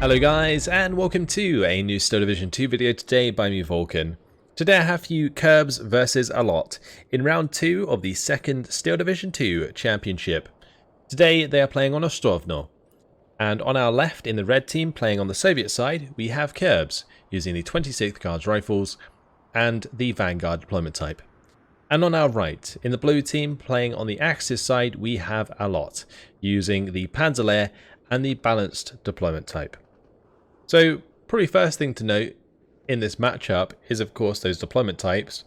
Hello guys, and welcome to a new Steel Division 2 video today by me, Vulcan. Today I have for you Curbs versus Allot in round 2 of the second Steel Division 2 Championship. Today they are playing on Ostrowno, and on our left in the red team playing on the Soviet side we have Curbs using the 26th Guards rifles and the Vanguard deployment type. And on our right in the blue team playing on the Axis side we have Allot using the Panzer Lehr and the balanced deployment type. So, probably first thing to note in this matchup is of course those deployment types.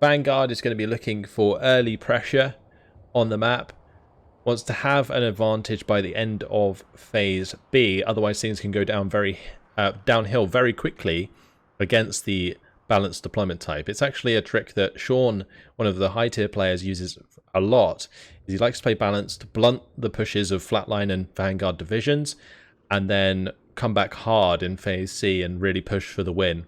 Vanguard is going to be looking for early pressure on the map, wants to have an advantage by the end of phase B, otherwise things can go downhill very quickly against the balanced deployment type. It's actually a trick that Sean, one of the high tier players, uses a lot. He likes to play balanced, blunt the pushes of Flatline and Vanguard divisions, and then come back hard in phase C and really push for the win.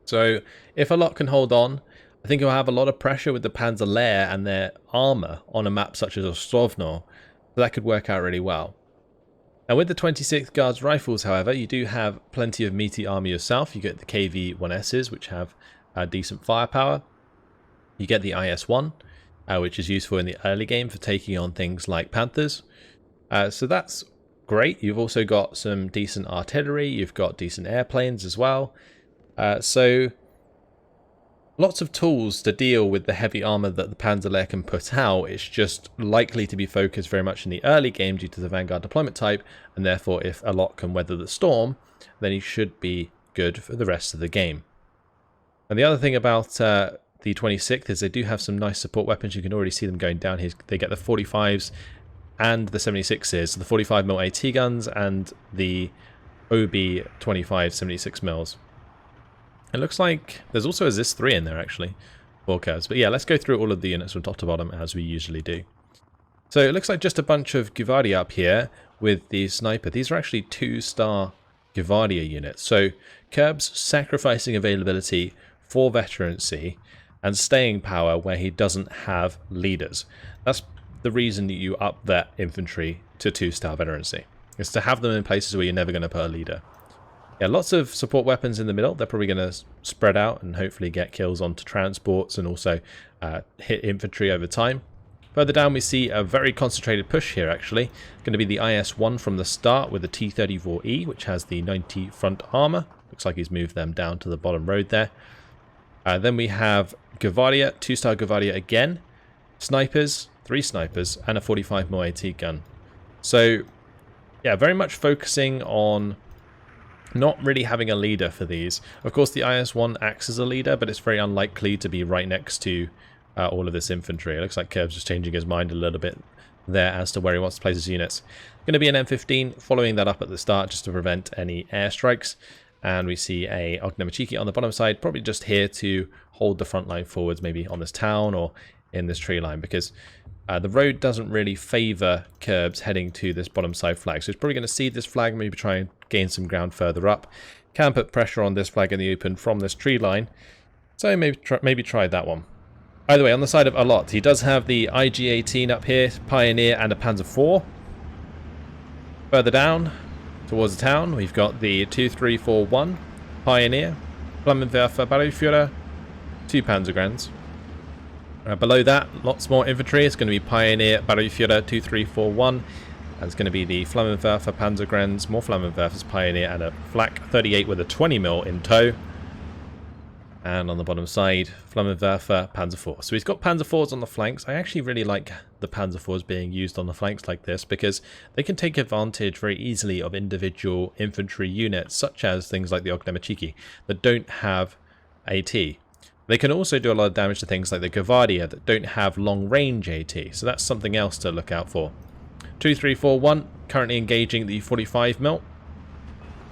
So if Allot can hold on, I think he'll have a lot of pressure with the Panzer Lehr and their armor on a map such as Ostrowno, so that could work out really well. Now with the 26th Guards rifles, however, you do have plenty of meaty armor yourself. You get the KV-1Ss, which have decent firepower. You get the IS-1, which is useful in the early game for taking on things like Panthers. So that's great. You've also got some decent artillery, you've got decent airplanes as well. So lots of tools to deal with the heavy armor that the Panzer Lehr can put out. It's just likely to be focused very much in the early game due to the Vanguard deployment type, and therefore if Allot can weather the storm, then he should be good for the rest of the game. And the other thing about the 26th is they do have some nice support weapons. You can already see them going down here. They get the 45s and the 76s, the 45mm AT guns and the OB 25 76mm. It looks like there's also a ZIS-3 in there actually for Curbs. But yeah, let's go through all of the units from top to bottom as we usually do. So it looks like just a bunch of Guardia up here with the sniper. These are actually 2-star Guardia units. So Curbs sacrificing availability for veterancy and staying power where he doesn't have leaders. That's the reason that you up that infantry to 2-star veterancy, is to have them in places where you're never going to put a leader. Yeah, lots of support weapons in the middle. They're probably going to spread out and hopefully get kills onto transports and also hit infantry over time. Further down we see a very concentrated push here actually. It's going to be the IS-1 from the start with the T-34E, which has the 90 front armor. Looks like he's moved them down to the bottom road there. Then we have Guardia, 2-star Guardia again, snipers, 3 snipers, and a 45mm AT gun. So yeah, very much focusing on not really having a leader for these. Of course the IS-1 acts as a leader, but it's very unlikely to be right next to all of this infantry. It looks like Curbs is changing his mind a little bit there as to where he wants to place his units. Going to be an M15, following that up at the start just to prevent any airstrikes. And we see a Ognamachiki on the bottom side, probably just here to hold the front line forwards, maybe on this town or in this tree line, because the road doesn't really favour Curbs heading to this bottom side flag. So he's probably going to see this flag, maybe try and gain some ground further up. Can put pressure on this flag in the open from this tree line. So maybe try that one. Either way, on the side of Allot, he does have the IG-18 up here, Pioneer and a Panzer IV. Further down towards the town, we've got the 2341 Pioneer, Flammenwerfer Barrierführer, 2 Panzergrenz. Below that, lots more infantry. It's going to be Pioneer, Barrierführer, 2341. And it's going to be the Flammenwerfer Panzergrenz, more Flammenwerfers, Pioneer, and a Flak 38 with a 20mm in tow. And on the bottom side, Flammenwerfer Panzer IV. So he's got Panzer IVs on the flanks. I actually really like the Panzer IVs being used on the flanks like this, because they can take advantage very easily of individual infantry units, such as things like the Ognamachiki, that don't have AT. They can also do a lot of damage to things like the Guardia that don't have long-range AT, so that's something else to look out for. 2341 currently engaging the 45mm.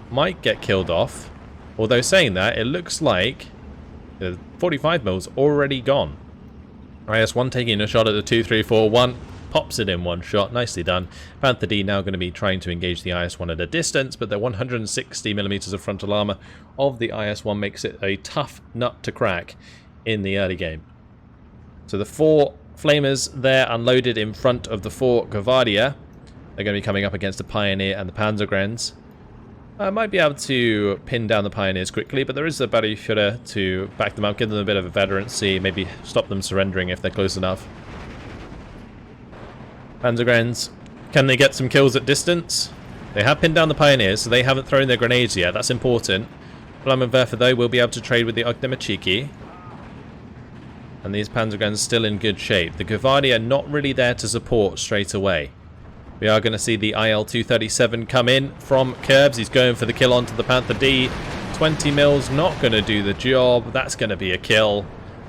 Might get killed off, although saying that, it looks like the 45mm's already gone. IS-1 taking a shot at the 2341, pops it in one shot, nicely done. Panther D now going to be trying to engage the IS-1 at a distance, but the 160mm of frontal armor of the IS-1 makes it a tough nut to crack in the early game. So the 4 Flamers there unloaded in front of the 4 Guardia. They're going to be coming up against the Pioneer and the Panzergrenz. I might be able to pin down the Pioneers quickly, but there is a battery Führer to back them up, give them a bit of a veterancy, maybe stop them surrendering if they're close enough. Panzergrenz, can they get some kills at distance? They have pinned down the Pioneers, so they haven't thrown their grenades yet. That's important. Flammenwerfer, though, will be able to trade with the Ogdemachiki. And these Panzergrenz are still in good shape. The Gvardia are not really there to support straight away. We are going to see the IL-237 come in from Kerbs. He's going for the kill onto the Panther D. 20 mils not going to do the job. That's going to be a kill.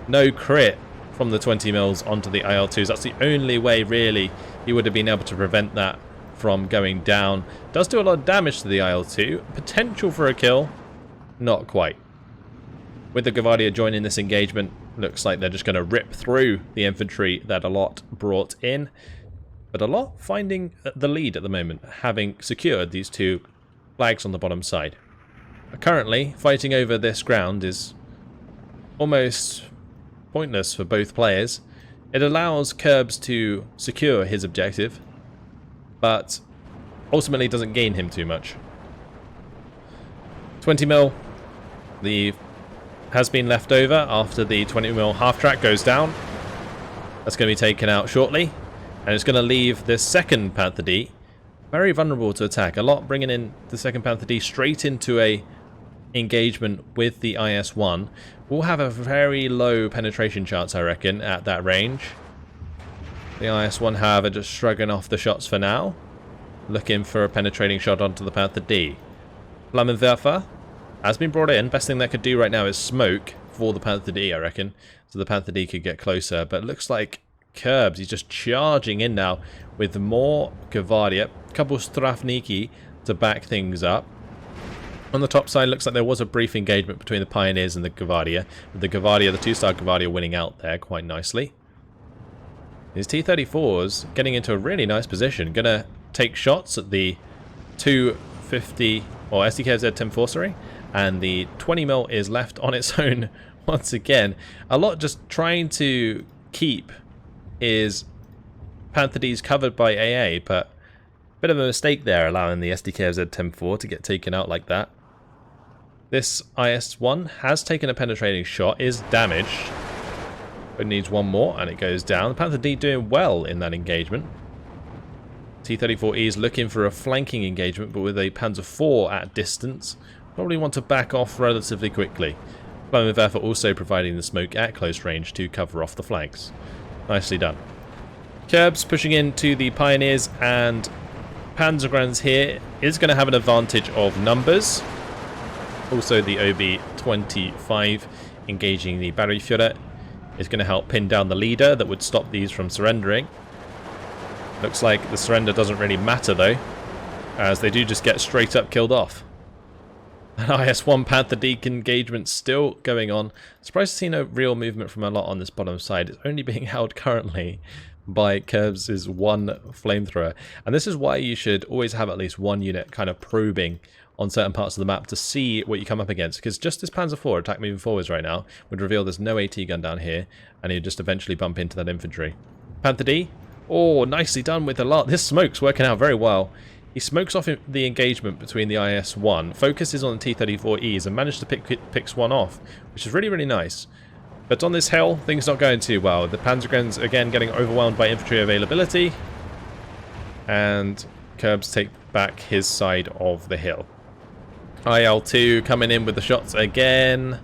No crit from the 20 mils onto the IL-2s. That's the only way, really, he would have been able to prevent that from going down. Does do a lot of damage to the IL-2. Potential for a kill. Not quite. With the Gvardia joining this engagement, looks like they're just going to rip through the infantry that Allot brought in. But Allot finding the lead at the moment, having secured these two flags on the bottom side. Currently, fighting over this ground is almost pointless for both players. It allows Kerbs to secure his objective, but ultimately doesn't gain him too much. 20 mil has been left over after the 20 mil half track goes down. That's going to be taken out shortly. And it's going to leave this second Panther D very vulnerable to attack. Allot bringing in the second Panther D straight into a engagement with the IS-1. We'll have a very low penetration chance, I reckon, at that range. The IS-1, however, just shrugging off the shots for now. Looking for a penetrating shot onto the Panther D. Flammenwerfer has been brought in. Best thing that could do right now is smoke for the Panther D, I reckon. So the Panther D could get closer. But it looks like Kerbs, he's just charging in now with more Gvardia, a couple Strafniki to back things up. On the top side, looks like there was a brief engagement between the Pioneers and the Gvardia, with the Gvardia, the 2-star Gvardia, winning out there quite nicely. His T-34's getting into a really nice position, gonna take shots at the 250 or SDKZ 10-4, sorry, and the 20 mil is left on its own once again. Allot just trying to keep his Panther D's covered by AA, but a bit of a mistake there, allowing the SDKZ 10-4 to get taken out like that. This IS-1 has taken a penetrating shot, is damaged, but needs one more, and it goes down. The Panther D doing well in that engagement. T-34E is looking for a flanking engagement, but with a Panzer IV at distance, probably want to back off relatively quickly. Flammenwerfer also providing the smoke at close range to cover off the flanks. Nicely done. Kerbs pushing into the Pioneers, and Panzergrenz here is going to have an advantage of numbers. Also the OB-25 engaging the battery Führer is going to help pin down the leader that would stop these from surrendering. Looks like the surrender doesn't really matter though, as they do just get straight up killed off. An IS-1 Panther D engagement still going on. Surprised to see no real movement from Allot on this bottom side. It's only being held currently by Kerbs' one flamethrower. And this is why you should always have at least one unit kind of probing on certain parts of the map to see what you come up against. Because just this Panzer IV attack moving forwards right now would reveal there's no AT gun down here, and you just eventually bump into that infantry. Panther D. Oh, nicely done with Allot. This smoke's working out very well. He smokes off the engagement between the IS-1, focuses on the T-34Es, and managed to picks one off, which is really, really nice. But on this hill, things not going too well. The Panzergrenz, again, getting overwhelmed by infantry availability, and Kerbs take back his side of the hill. IL-2 coming in with the shots again.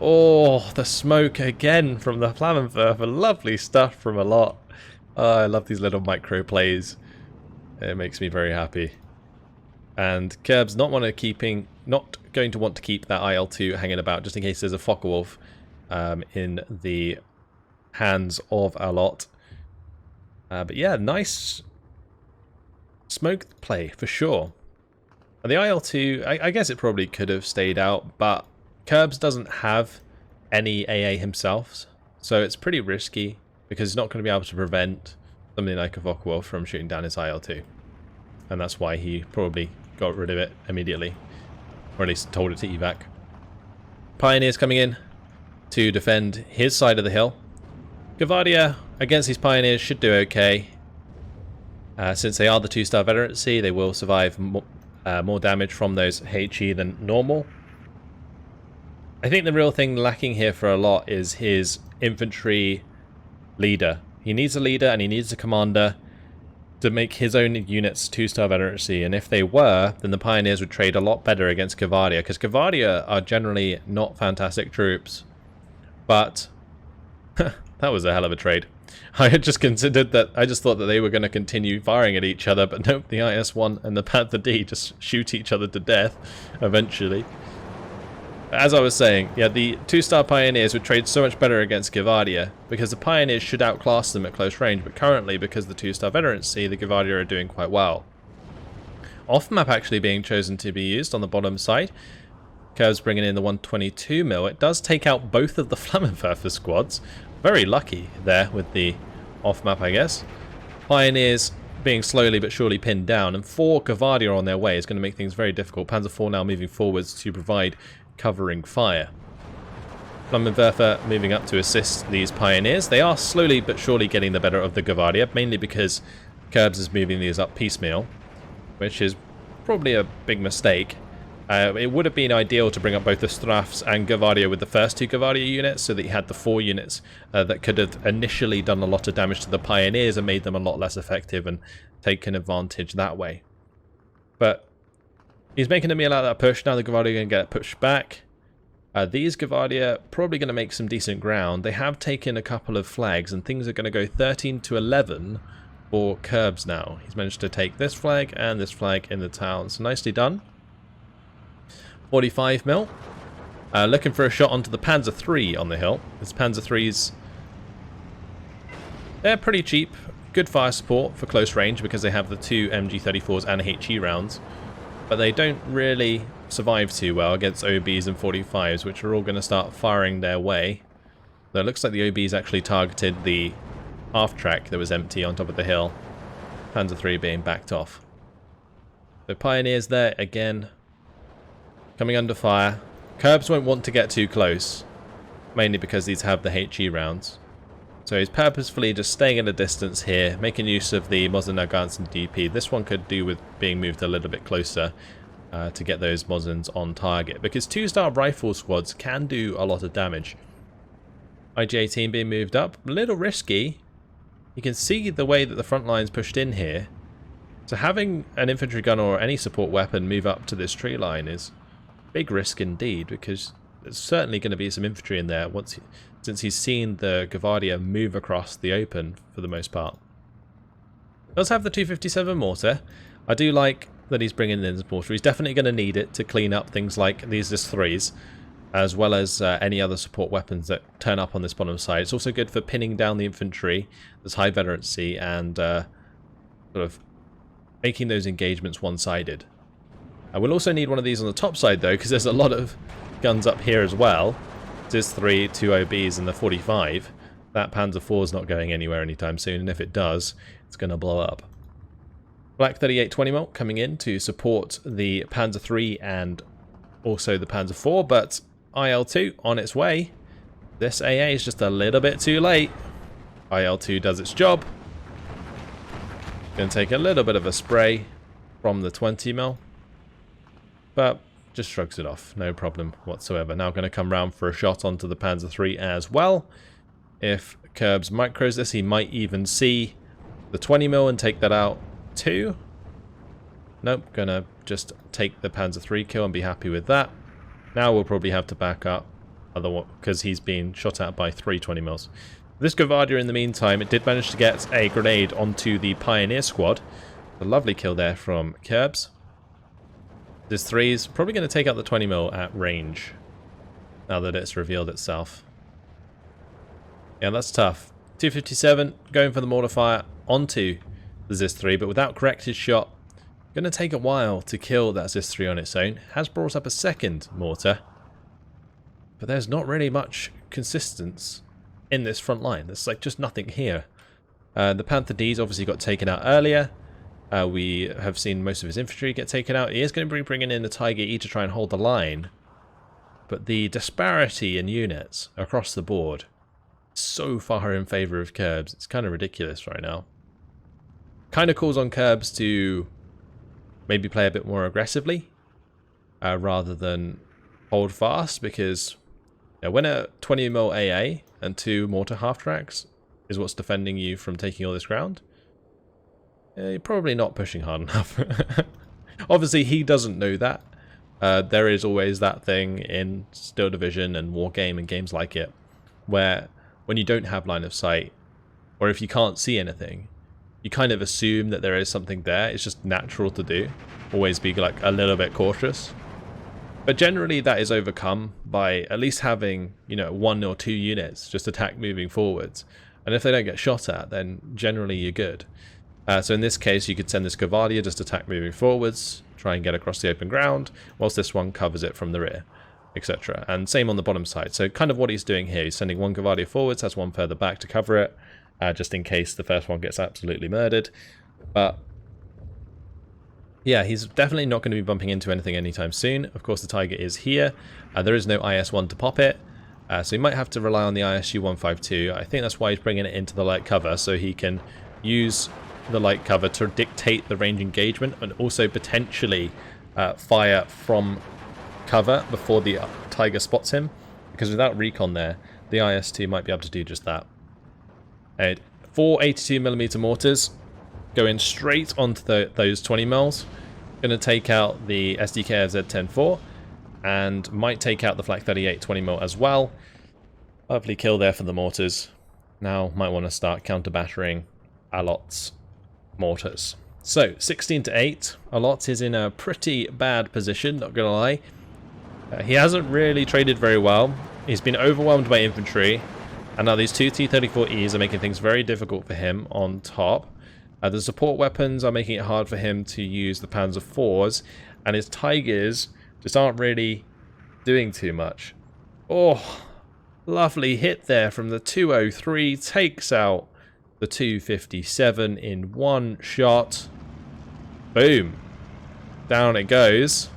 Oh, the smoke again from the Flammenwerfer. Lovely stuff from Allot. Oh, I love these little micro plays. It makes me very happy. And Kerbs not going to want to keep that IL-2 hanging about just in case there's a Focke-Wulf in the hands of Allot. But yeah, nice smoke play for sure. And the IL-2, I guess it probably could have stayed out, but Kerbs doesn't have any AA himself, so it's pretty risky because he's not going to be able to prevent something like a Focke-Wulf from shooting down his IL-2. And that's why he probably got rid of it immediately. Or at least told it to evac. Pioneers coming in to defend his side of the hill. Gvardia against these Pioneers should do okay. Since they are the 2-star veterancy, they will survive more damage from those HE than normal. I think the real thing lacking here for Allot is his infantry leader. He needs a leader and he needs a commander to make his own units 2-star veterancy, and if they were, then the Pioneers would trade a lot better against Gavardia, because Gavardia are generally not fantastic troops. But that was a hell of a trade. I had just considered that, I just thought that they were going to continue firing at each other, but nope, the IS-1 and the Panther D just shoot each other to death eventually. As I was saying, yeah, the 2-star Pioneers would trade so much better against Gavardia, because the Pioneers should outclass them at close range, but currently, because the 2-star veterancy, the Gavardia are doing quite well. Off-map actually being chosen to be used on the bottom side. Curves bringing in the 122mm. It does take out both of the Flammenwerfer squads. Very lucky there with the off-map, I guess. Pioneers being slowly but surely pinned down, and 4 Gavardia on their way is going to make things very difficult. Panzer IV now moving forwards to provide covering fire. Flammenwerfer moving up to assist these Pioneers. They are slowly but surely getting the better of the Gavardia, mainly because Curbs is moving these up piecemeal, which is probably a big mistake. It would have been ideal to bring up both the Strafs and Gavardia with the first 2 Gavardia units, so that you had the 4 units that could have initially done a lot of damage to the Pioneers and made them a lot less effective and taken advantage that way. But he's making them allow that push. Now the Gavardia are going to get pushed back. These Gavardia probably going to make some decent ground. They have taken a couple of flags, and things are going to go 13 to 11 for Curbs now. He's managed to take this flag and this flag in the town. So nicely done. 45mm. Looking for a shot onto the Panzer III on the hill. This Panzer III's, they're pretty cheap. Good fire support for close range because they have the 2 MG34s and HE rounds. But they don't really survive too well against OBs and 45s, which are all going to start firing their way. Though it looks like the OBs actually targeted the half track that was empty on top of the hill. Panzer III being backed off. The Pioneers there again, coming under fire. Curbs won't want to get too close, mainly because these have the HE rounds. So he's purposefully just staying at a distance here, making use of the Mosin Nagant DP. This one could do with being moved a little bit closer to get those Mosins on target, because 2-star rifle squads can do a lot of damage. IG-18 being moved up, a little risky. You can see the way that the front line's pushed in here. So having an infantry gun or any support weapon move up to this tree line is big risk indeed, because there's certainly going to be some infantry in there since he's seen the Gavardia move across the open for the most part. Does have the 257 mortar. I do like that he's bringing in this mortar. He's definitely going to need it to clean up things like these IS-3s, as well as any other support weapons that turn up on this bottom side. It's also good for pinning down the infantry that's high veterancy and sort of making those engagements one-sided. I will also need one of these on the top side though, because there's a lot of guns up here as well. There's 3, 2 OBs and the 45. That Panzer IV is not going anywhere anytime soon, and if it does, it's going to blow up. Black 38 20mm coming in to support the Panzer III and also the Panzer IV, but IL-2 on its way. This AA is just a little bit too late. IL-2 does its job. Going to take a little bit of a spray from the 20mm, but just shrugs it off, no problem whatsoever. Now going to come round for a shot onto the Panzer III as well. If Curbs micros this, he might even see the 20mm and take that out too. Nope, gonna just take the Panzer III kill and be happy with that. Now we'll probably have to back up, otherwise, because he's being shot at by 3 20mm. This Gavardia in the meantime, it did manage to get a grenade onto the Pioneer squad. A lovely kill there from Curbs. This 3 is probably going to take out the 20mm at range, now that it's revealed itself. Yeah, that's tough. 257 going for the mortar fire onto the ZIS-3, but without corrected shot. Going to take a while to kill that ZIS-3 on its own. Has brought up a second mortar, but there's not really much consistence in this front line. There's like just nothing here. The Panther D's obviously got taken out earlier. We have seen most of his infantry get taken out. He is going to be bringing in the Tiger E to try and hold the line, but the disparity in units across the board is so far in favour of Curbs. It's kind of ridiculous right now. Kind of calls on Curbs to maybe play a bit more aggressively rather than hold fast, because when a 20mm AA and 2 mortar half-tracks is what's defending you from taking all this ground, you're probably not pushing hard enough. Obviously, he doesn't know that. There is always that thing in Steel Division and Wargame and games like it, where when you don't have line of sight, or if you can't see anything, you kind of assume that there is something there. It's just natural to do. Always be like a little bit cautious. But generally that is overcome by at least having, 1 or 2 units just attack moving forwards. And if they don't get shot at, then generally you're good. So in this case, you could send this Cavalier just attack moving forwards, try and get across the open ground, whilst this one covers it from the rear, etc. And same on the bottom side. So kind of what he's doing here, he's sending 1 Cavalier forwards, has 1 further back to cover it, just in case the first one gets absolutely murdered. But yeah, he's definitely not going to be bumping into anything anytime soon. Of course, the Tiger is here. There is no IS-1 to pop it. So he might have to rely on the ISU-152. I think that's why he's bringing it into the light cover, so he can use the light cover to dictate the range engagement and also potentially fire from cover before the Tiger spots him. Because without recon there, the IS-2 might be able to do just that. 4 82mm mortars going straight onto those 20mm. Going to take out the SDK Z10-4 and might take out the Flak 38 20mm as well. Lovely kill there for the mortars. Now might want to start counter-battering Allot's mortars. So 16-8. Allot is in a pretty bad position, not gonna lie. He hasn't really traded very well. He's been overwhelmed by infantry, and now these 2 T-34Es are making things very difficult for him on top. The support weapons are making it hard for him to use the Panzer IVs, and his Tigers just aren't really doing too much. Oh, lovely hit there from the 203, takes out the 257 in one shot. Boom. Down it goes.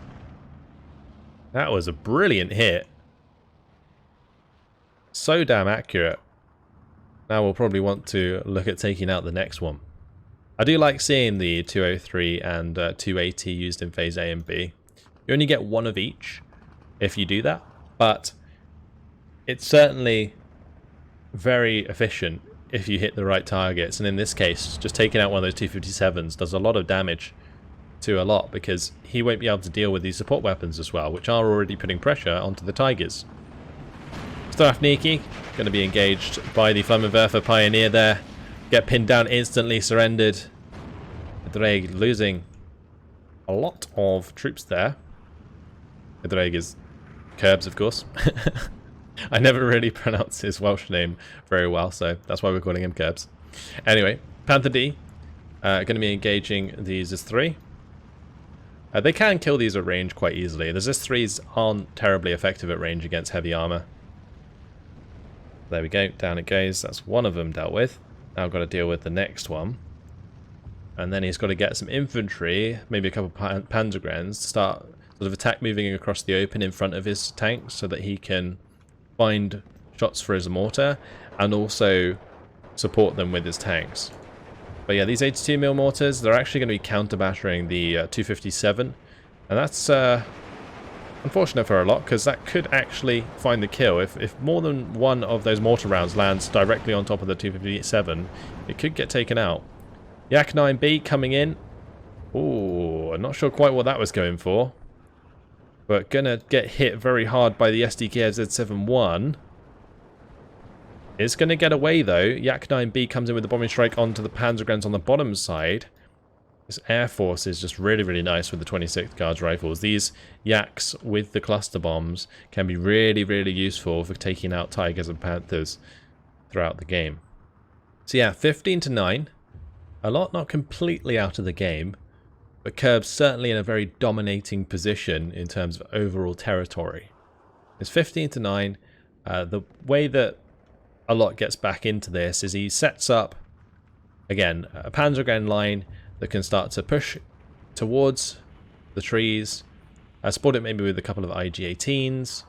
That was a brilliant hit. So damn accurate. Now we'll probably want to look at taking out the next one. I do like seeing the 203 and 280 used in phase A and B. You only get 1 of each if you do that, but it's certainly very efficient if you hit the right targets. And in this case, just taking out one of those 257s does a lot of damage to Allot, because he won't be able to deal with these support weapons as well, which are already putting pressure onto the Tigers. Strafniki going to be engaged by the Flammenwerfer Pioneer there. Get pinned down instantly, surrendered. Dreg losing a lot of troops there. Dreg is Curbs, of course. I never really pronounce his Welsh name very well, so that's why we're calling him Curbs. Anyway, Panther D going to be engaging these S3. They can kill these at range quite easily. The S3s aren't terribly effective at range against heavy armor. There we go, down it goes. That's one of them dealt with. Now I've got to deal with the next one. And then he's got to get some infantry, maybe a couple of Panzergrens, to start sort of attack moving across the open in front of his tanks so that he can find shots for his mortar and also support them with his tanks. But yeah, these 82mm mortars, they're actually going to be counter-battering the 257. And that's unfortunate for Allot, because that could actually find the kill. If more than one of those mortar rounds lands directly on top of the 257, it could get taken out. Yak 9B coming in. Ooh, I'm not sure quite what that was going for. But gonna get hit very hard by the SDK Z71. It's gonna get away though. Yak 9B comes in with the bombing strike onto the Panzergrens on the bottom side. This Air Force is just really, really nice with the 26th Guards rifles. These Yaks with the cluster bombs can be really, really useful for taking out Tigers and Panthers throughout the game. So yeah, 15-9. Allot not completely out of the game, but Curbs certainly in a very dominating position in terms of overall territory. It's 15-9. The way that Allot gets back into this is he sets up, again, a Panzergren line that can start to push towards the trees. Support it maybe with a couple of IG-18s,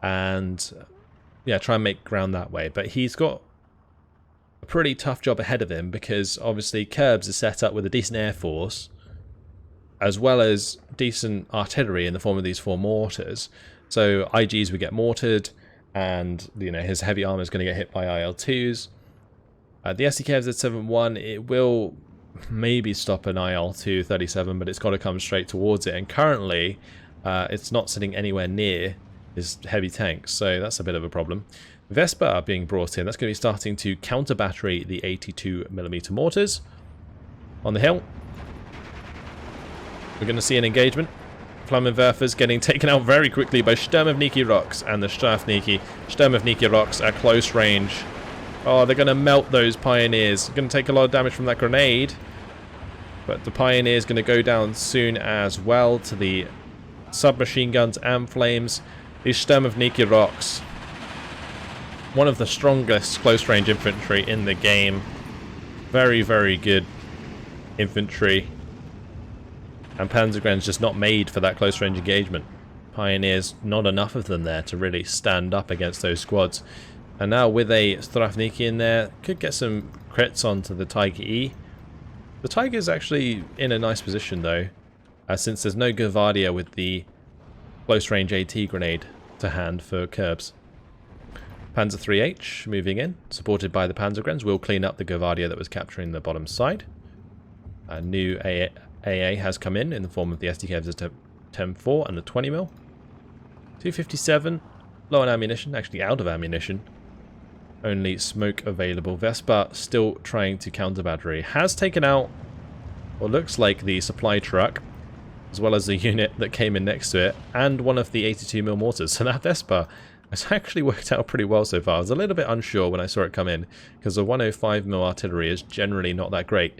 and yeah, try and make ground that way. But he's got a pretty tough job ahead of him, because obviously Curbs is set up with a decent air force, as well as decent artillery in the form of these 4 mortars. So IGs would get mortared, and his heavy armor is going to get hit by IL-2s. The SDKFZ-71, it will maybe stop an IL-2-37, but it's got to come straight towards it, and currently it's not sitting anywhere near his heavy tanks, so that's a bit of a problem. Vespa are being brought in. That's going to be starting to counter battery the 82mm mortars on the hill. We're going to see an engagement. Flammenwerfers getting taken out very quickly by Sturmovniki Rocks and the Strafniki. Sturmovniki Rocks at close range. Oh, they're going to melt those Pioneers. Going to take a lot of damage from that grenade. But the Pioneer's going to go down soon as well to the submachine guns and flames. These Sturmovniki Rocks, one of the strongest close range infantry in the game. Very, very good infantry. And Panzergren's just not made for that close range engagement. Pioneers, not enough of them there to really stand up against those squads. And now with a Strafniki in there, could get some crits onto the Tiger E. The Tiger's actually in a nice position though, since there's no Gavardia with the close range AT grenade to hand for Kerbs. Panzer 3H moving in, supported by the Panzergrens, will clean up the Gavardia that was capturing the bottom side. A new AA has come in the form of the SDKFZ-10-4 and the 20mm. 257, low on ammunition, actually out of ammunition. Only smoke available. Vespa still trying to counter battery. Has taken out what looks like the supply truck, as well as the unit that came in next to it, and one of the 82mm mortars. So that Vespa has actually worked out pretty well so far. I was a little bit unsure when I saw it come in, because the 105mm artillery is generally not that great.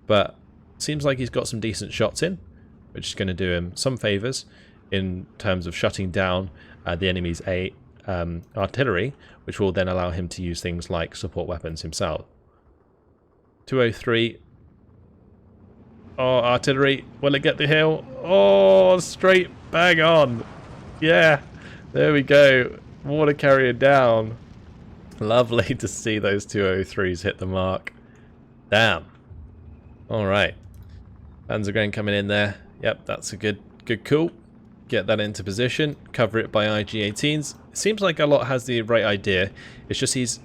But seems like he's got some decent shots in, which is going to do him some favours in terms of shutting down the enemy's artillery, which will then allow him to use things like support weapons himself. 203. Oh, artillery. Will it get the hill? Oh, straight bang on. Yeah, there we go. Water carrier down. Lovely to see those 203s hit the mark. Damn. Alright. Panzergren coming in there. Yep, that's a good call. Get that into position. Cover it by IG-18s. It seems like Allot has the right idea. It's just he's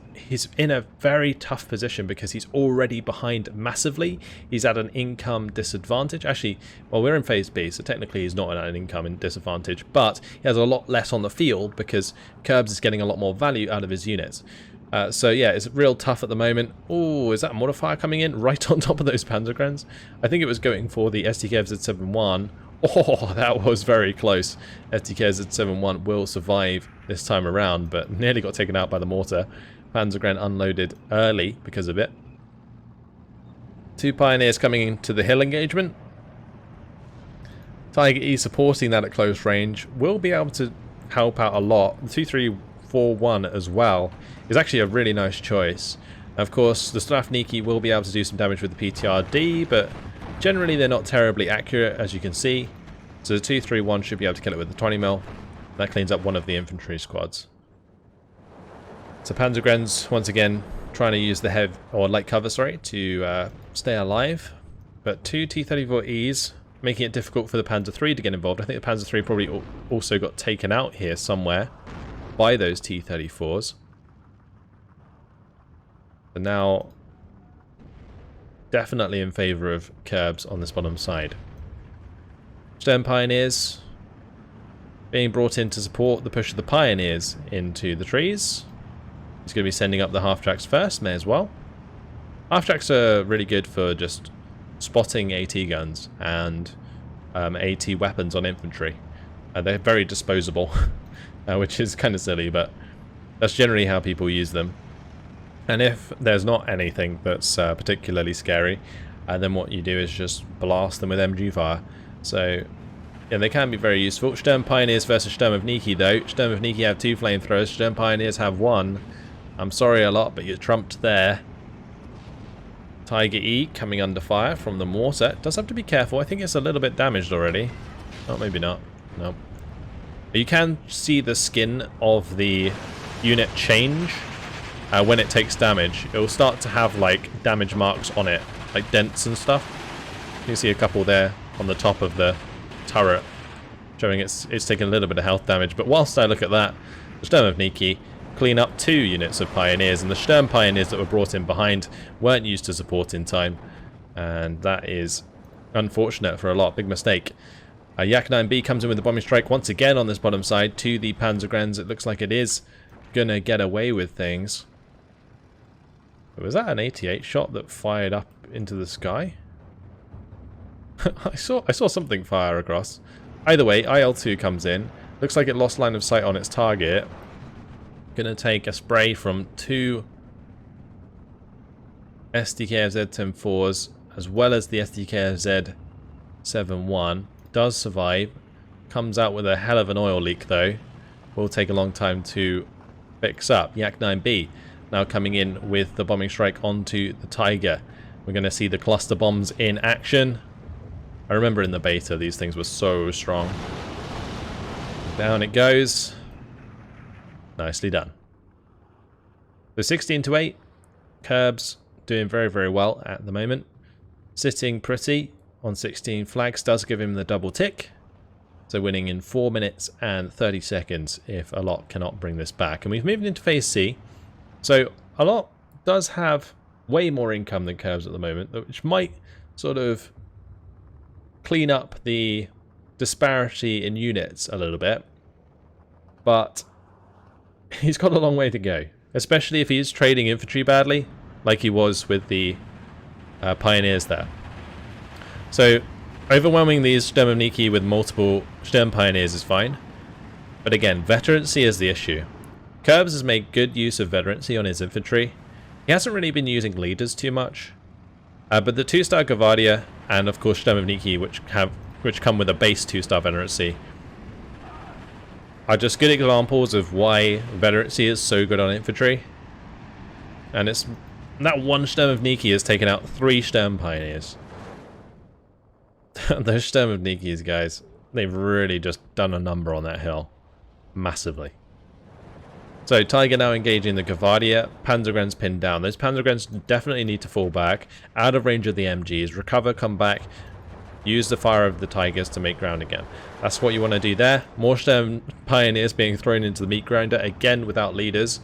in a very tough position because he's already behind massively. He's at an income disadvantage. Actually, well, we're in phase B, so technically he's not at an income disadvantage, but he has a lot less on the field because Kerbs is getting a lot more value out of his units. So yeah, it's real tough at the moment. Oh, is that mortar fire coming in right on top of those Panzergrens? I think it was going for the SDKFZ-71. Oh, that was very close. SDKFZ-71 will survive this time around, but nearly got taken out by the mortar. Panzergren unloaded early because of it. 2 Pioneers coming into the hill engagement. Tiger E supporting that at close range. Will be able to help out a lot. The 2341 as well is actually a really nice choice. Of course, the Strafniki will be able to do some damage with the PTRD, but generally they're not terribly accurate, as you can see. So the 231 should be able to kill it with the 20mm. That cleans up one of the infantry squads. So Panzergrens, once again, trying to use the light cover, to stay alive. But 2 T-34Es, making it difficult for the Panzer III to get involved. I think the Panzer III probably also got taken out here somewhere by those T-34s. So now, definitely in favour of Kerbs on this bottom side. Stern Pioneers being brought in to support the push of the Pioneers into the trees. He's going to be sending up the half-tracks first, may as well. Half-tracks are really good for just spotting AT guns and AT weapons on infantry. They're very disposable, which is kind of silly, but that's generally how people use them. And if there's not anything that's particularly scary, then what you do is just blast them with MG fire. So, yeah, they can be very useful. Sturm Pioneers versus Sturmovniki, though. Sturmovniki have 2 flamethrowers. Sturm Pioneers have 1. I'm sorry Allot, but you're trumped there. Tiger E coming under fire from the mortar. Does have to be careful. I think it's a little bit damaged already. Oh, maybe not. No. You can see the skin of the unit change when it takes damage. It will start to have like damage marks on it, like dents and stuff. You can see a couple there on the top of the turret, showing it's taking a little bit of health damage. But whilst I look at that, the Sturmovniki clean up 2 units of Pioneers, and the Sturm Pioneers that were brought in behind weren't used to support in time, and that is unfortunate for Allot. Big mistake. Yak 9B comes in with the bombing strike once again on this bottom side to the Panzergrens. It looks like it is gonna get away with things. Was that an 88 shot that fired up into the sky? I saw something fire across. Either way, IL-2 comes in. Looks like it lost line of sight on its target. Gonna take a spray from 2 SDKFZ 10-4s as well as the SDKFZ 7-1. Does survive. Comes out with a hell of an oil leak though. Will take a long time to fix up. Yak 9B now coming in with the bombing strike onto the Tiger. We're going to see the cluster bombs in action. I remember in the beta these things were so strong. Down it goes. Nicely done. So 16-8. Curbs doing very, very well at the moment. Sitting pretty on 16 flags does give him the double tick. So winning in 4 minutes and 30 seconds if Allot cannot bring this back. And we've moved into phase C. So Allot does have way more income than Curbs at the moment, which might sort of clean up the disparity in units a little bit. But he's got a long way to go, especially if he is trading infantry badly, like he was with the Pioneers there. So overwhelming these Sturmovniki with multiple Sturm Pioneers is fine. But again, veterancy is the issue. Curbs has made good use of veterancy on his infantry. He hasn't really been using leaders too much. But the 2-star Gavardia and of course Sturmovniki, which come with a base 2-star veterancy, are just good examples of why veterancy is so good on infantry. And it's that one Sturmovniki has taken out 3 Sturm Pioneers. Those Sturmovnikis, guys, they've really just done a number on that hill. Massively. So Tiger now engaging the Gavardia. Panzergrens pinned down. Those Panzergrens definitely need to fall back, out of range of the MGs, recover, come back, use the fire of the Tigers to make ground again. That's what you want to do there. More Sturm Pioneers being thrown into the meat grinder, again without leaders.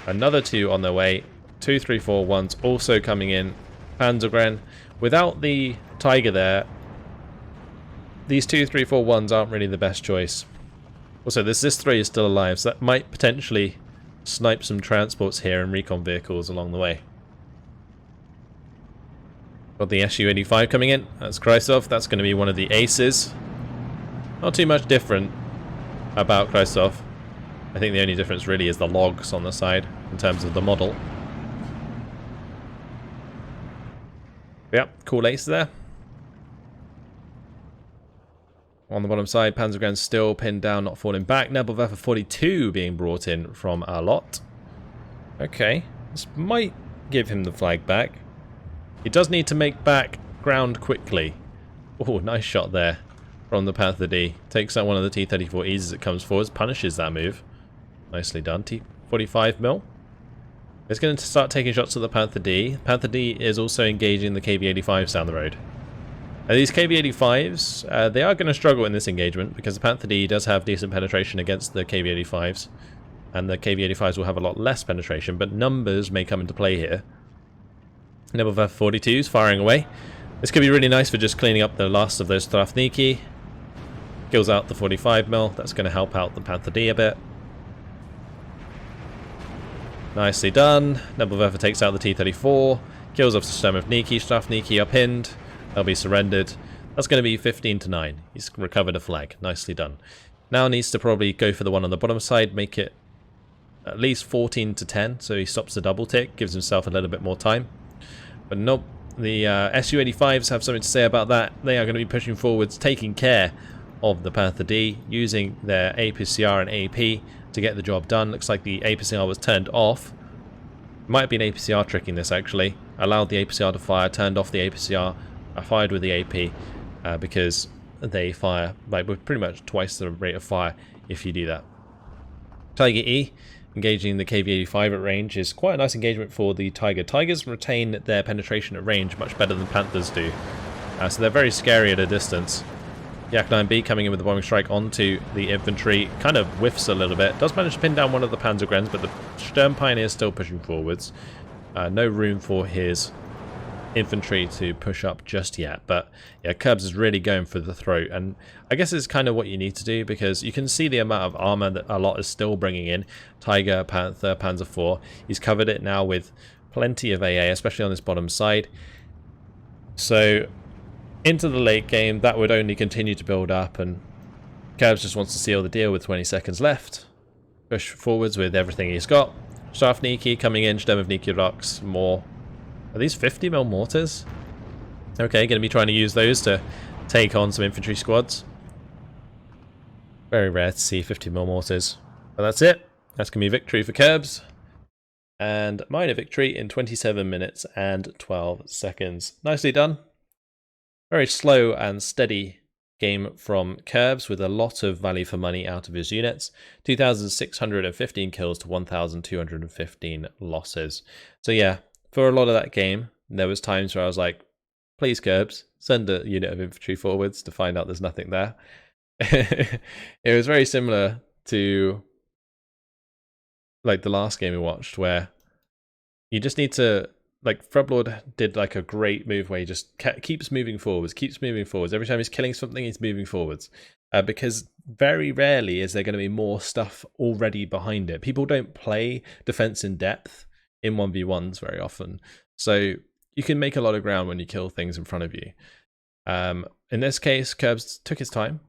Another 2 on their way. 2, 3, 4, 1s also coming in. Panzergren. Without the Tiger there, these 2, 3, 4, 1s aren't really the best choice. Also, this 3 is still alive, so that might potentially snipe some transports here and recon vehicles along the way. Got the Su-85 coming in. That's Kiilstofte. That's going to be one of the aces. Not too much different about Kiilstofte. I think the only difference really is the logs on the side in terms of the model. Yep, cool ace there. On the bottom side, Panzergren still pinned down, not falling back. Nebelwerfer 42 being brought in from Allot. Okay, this might give him the flag back. He does need to make back ground quickly. Oh, nice shot there from the Panther D. Takes out one of the T-34Es as it comes forwards, punishes that move. Nicely done. T-45 mil. It's going to start taking shots at the Panther D. Panther D is also engaging the KV-85s down the road. These KV-85s, they are going to struggle in this engagement because the Panther D does have decent penetration against the KV-85s. And the KV-85s will have a lot less penetration, but numbers may come into play here. Nebelwerfer 42s firing away. This could be really nice for just cleaning up the last of those Sturmovniki. Kills out the 45 mil. That's going to help out the Panther D a bit. Nicely done. Nebelwerfer takes out the T-34. Kills off the Sturmovniki. Sturmovniki are pinned. They'll be surrendered. That's going to be 15-9. He's recovered a flag. Nicely done. Now needs to probably go for the one on the bottom side. Make it at least 14-10. So he stops the double tick. Gives himself a little bit more time. But nope. The Su-85s have something to say about that. They are going to be pushing forwards, taking care of the Panther D, using their APCR and AP to get the job done. Looks like the APCR was turned off. Might have been APCR tricking this actually. Allowed the APCR to fire, turned off the APCR, fired with the AP because they fire like with pretty much twice the rate of fire if you do that. Tiger E engaging the KV-85 at range is quite a nice engagement for the Tiger. Tigers retain their penetration at range much better than Panthers do. So they're very scary at a distance. Yak 9B coming in with the bombing strike onto the infantry, kind of whiffs a little bit. Does manage to pin down one of the Panzergrens, but the Sturm Pioneer is still pushing forwards. No room for his infantry to push up just yet, but yeah, Kerbs is really going for the throat, and I guess it's kind of what you need to do, because you can see the amount of armor that Allot is still bringing in. Tiger, Panther, Panzer IV. He's covered it now with plenty of AA, especially on this bottom side. So into the late game, that would only continue to build up, and Kerbs just wants to seal the deal with 20 seconds left. Push forwards with everything he's got. Strafniki coming in, Sturmovniki rocks, more. Are these 50mm mortars? Okay, going to be trying to use those to take on some infantry squads. Very rare to see 50mm mortars. But that's it. That's going to be victory for Kerbs. And minor victory in 27 minutes and 12 seconds. Nicely done. Very slow and steady game from Kerbs with a lot of value for money out of his units. 2,615 kills to 1,215 losses. So yeah, for a lot of that game, there was times where I was like, please Kerbs, send a unit of infantry forwards, to find out there's nothing there. It was very similar to like the last game we watched, where you just need to, like, Freblord did like a great move where he just keeps moving forwards. Every time he's killing something, he's moving forwards. Because very rarely is there going to be more stuff already behind it. People don't play defense in depth in 1v1s very often. So you can make a lot of ground when you kill things in front of you. In this case, Kerbs took his time,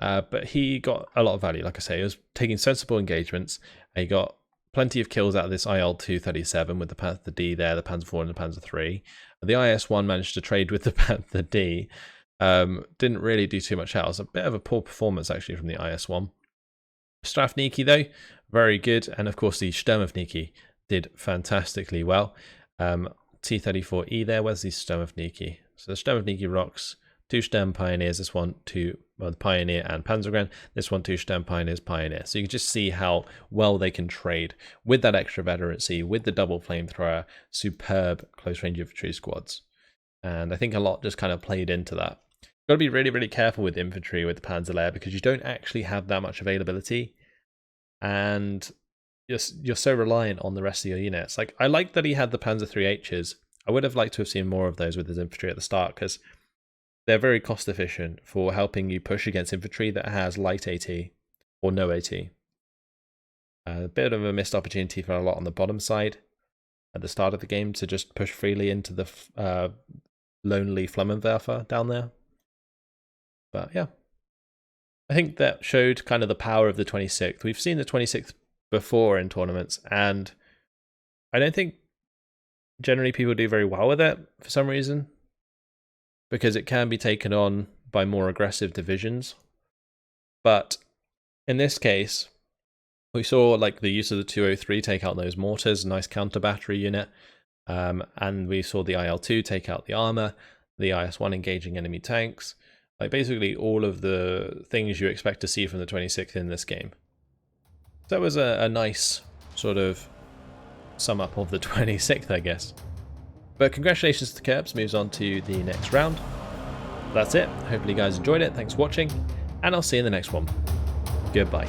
but he got a lot of value. Like I say, he was taking sensible engagements. He got plenty of kills out of this IL-237 with the Panther D there, the Panzer IV and the Panzer III. The IS-1 managed to trade with the Panther D. Didn't really do too much else. A bit of a poor performance actually from the IS-1. Strafniki though, very good. And of course the Sturmovniki did fantastically well. T-34E there, where's the Sturmovniki? So the Sturmovniki rocks, 2 Sturm Pioneers, this one 2 Pioneer and Panzergren, this one 2 Sturm Pioneers, Pioneer. So you can just see how well they can trade with that extra veterancy, with the double flamethrower, superb close range infantry squads. And I think Allot just kind of played into that. You've got to be really, really careful with infantry with the Panzer Lehr, because you don't actually have that much availability, and you're so reliant on the rest of your units. Like, I like that he had the Panzer IIIHs. I would have liked to have seen more of those with his infantry at the start, because they're very cost efficient for helping you push against infantry that has light AT or no AT. A bit of a missed opportunity for Allot on the bottom side at the start of the game to just push freely into the lonely Flammenwerfer down there. But yeah, I think that showed kind of the power of the 26th. We've seen the 26th before in tournaments, and I don't think generally people do very well with it for some reason, because it can be taken on by more aggressive divisions. But in this case, we saw like the use of the 203 take out those mortars, nice counter battery unit, and we saw the IL-2 take out the armor, the IS-1 engaging enemy tanks, like basically all of the things you expect to see from the 26th in this game. So that was a nice sort of sum up of the 26th, I guess. But congratulations to Kerbs, moves on to the next round. That's it. Hopefully you guys enjoyed it. Thanks for watching, and I'll see you in the next one. Goodbye.